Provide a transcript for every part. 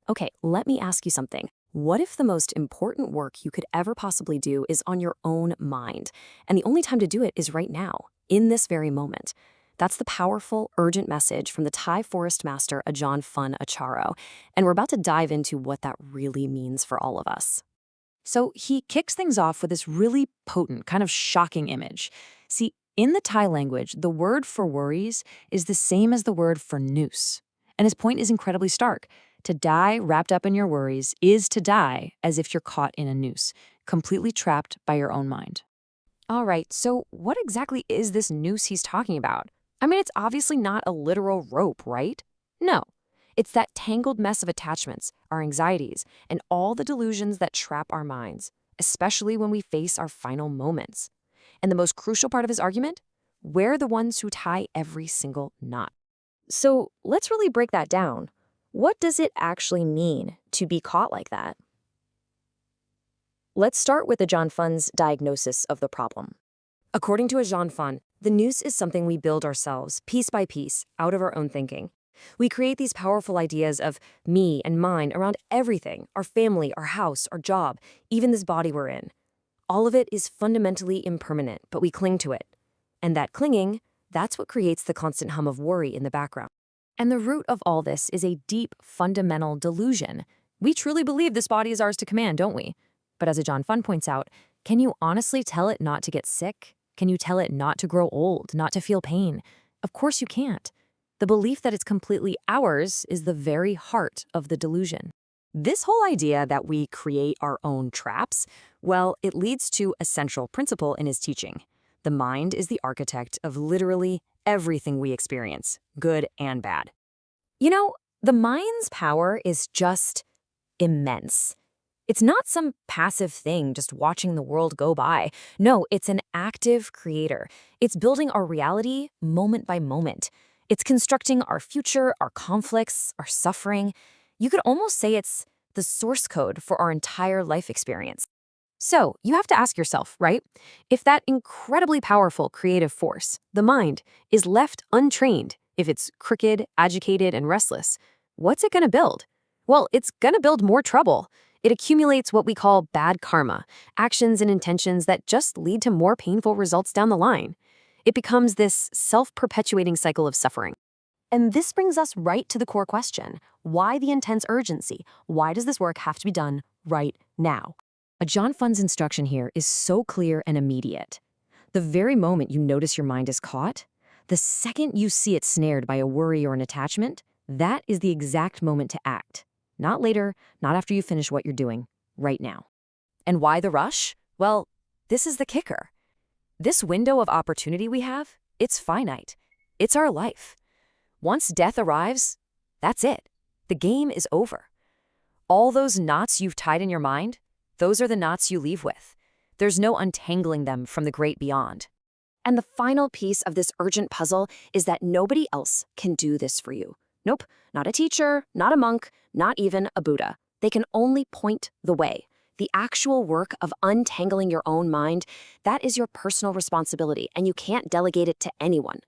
Okay, let me ask you something. What if the most important work you could ever possibly do is on your own mind, and the only time to do it is right now, in this very moment? That's the powerful, urgent message from the Thai forest master Ajaan Funn Ācāro, and we're about to dive into what that really means for all of us. So he kicks things off with this really potent, kind of shocking image. See, in the Thai language, the word for worries is the same as the word for noose. And his point is incredibly stark. To die wrapped up in your worries is to die as if you're caught in a noose, completely trapped by your own mind. All right, so what exactly is this noose he's talking about? I mean, it's obviously not a literal rope, right? No. It's that tangled mess of attachments, our anxieties, and all the delusions that trap our minds, especially when we face our final moments. And the most crucial part of his argument? We're the ones who tie every single knot. So let's really break that down. What does it actually mean to be caught like that? Let's start with Ajaan Funn's diagnosis of the problem. According to Ajaan Funn, the noose is something we build ourselves, piece by piece, out of our own thinking. We create these powerful ideas of me and mine around everything, our family, our house, our job, even this body we're in. All of it is fundamentally impermanent, but we cling to it. And that clinging, that's what creates the constant hum of worry in the background. And the root of all this is a deep, fundamental delusion. We truly believe this body is ours to command, don't we? But as Ajaan Funn points out, can you honestly tell it not to get sick? Can you tell it not to grow old, not to feel pain? Of course you can't. The belief that it's completely ours is the very heart of the delusion. This whole idea that we create our own traps, well, it leads to a central principle in his teaching. The mind is the architect of literally everything we experience, good and bad. You know, the mind's power is just immense. It's not some passive thing just watching the world go by. No, it's an active creator. It's building our reality moment by moment. It's constructing our future, our conflicts, our suffering. You could almost say it's the source code for our entire life experience. So you have to ask yourself, right? If that incredibly powerful creative force, the mind, is left untrained, if it's crooked, agitated, and restless, what's it going to build? Well, it's going to build more trouble. It accumulates what we call bad karma, actions and intentions that just lead to more painful results down the line. It becomes this self-perpetuating cycle of suffering. And this brings us right to the core question. Why the intense urgency? Why does this work have to be done right now? Ajaan Funn's instruction here is so clear and immediate. The very moment you notice your mind is caught, the second you see it snared by a worry or an attachment, that is the exact moment to act. Not later, not after you finish what you're doing, right now. And why the rush? Well, this is the kicker. This window of opportunity we have, it's finite. It's our life. Once death arrives, that's it. The game is over. All those knots you've tied in your mind, those are the knots you leave with. There's no untangling them from the great beyond. And the final piece of this urgent puzzle is that nobody else can do this for you. Nope, not a teacher, not a monk, not even a Buddha. They can only point the way. The actual work of untangling your own mind, that is your personal responsibility, and you can't delegate it to anyone.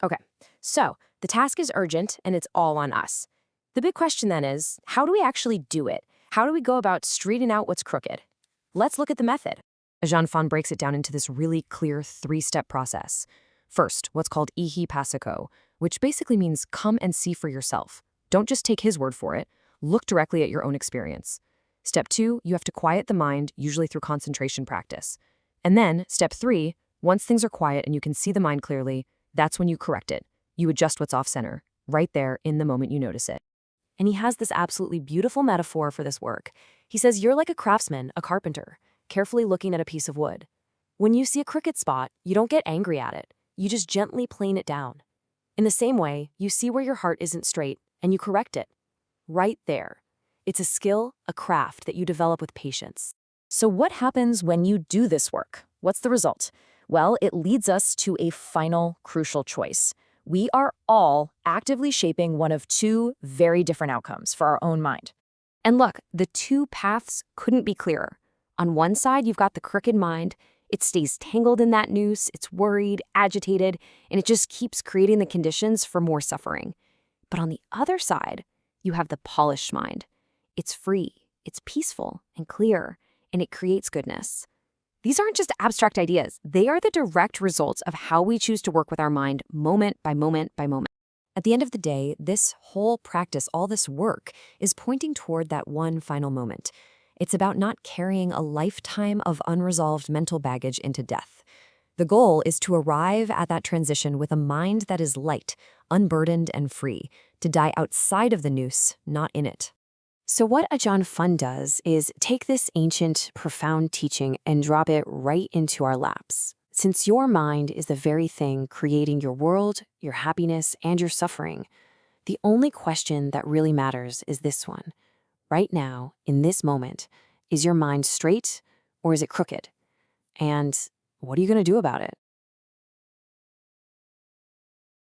Okay, so the task is urgent, and it's all on us. The big question then is, how do we actually do it? How do we go about straightening out what's crooked? Let's look at the method. Ajaan Funn breaks it down into this really clear three-step process. First, what's called ihi pasako, which basically means come and see for yourself. Don't just take his word for it. Look directly at your own experience. Step 2, you have to quiet the mind, usually through concentration practice. And then, step 3, once things are quiet and you can see the mind clearly, that's when you correct it. You adjust what's off-center, right there in the moment you notice it. And he has this absolutely beautiful metaphor for this work. He says you're like a craftsman, a carpenter, carefully looking at a piece of wood. When you see a crooked spot, you don't get angry at it. You just gently plane it down. In the same way, you see where your heart isn't straight, and you correct it. Right there. It's a skill, a craft that you develop with patience. So what happens when you do this work? What's the result? Well, it leads us to a final crucial choice. We are all actively shaping one of two very different outcomes for our own mind. And look, the two paths couldn't be clearer. On one side, you've got the crooked mind. It stays tangled in that noose, it's worried, agitated, and it just keeps creating the conditions for more suffering. But on the other side, you have the polished mind. It's free, it's peaceful and clear, and it creates goodness. These aren't just abstract ideas. They are the direct results of how we choose to work with our mind moment by moment by moment. At the end of the day, this whole practice, all this work, is pointing toward that one final moment. It's about not carrying a lifetime of unresolved mental baggage into death. The goal is to arrive at that transition with a mind that is light, unburdened, and free, to die outside of the noose, not in it. So what Ajaan Funn does is take this ancient, profound teaching and drop it right into our laps. Since your mind is the very thing creating your world, your happiness, and your suffering, the only question that really matters is this one. Right now, in this moment, is your mind straight or is it crooked? And what are you going to do about it?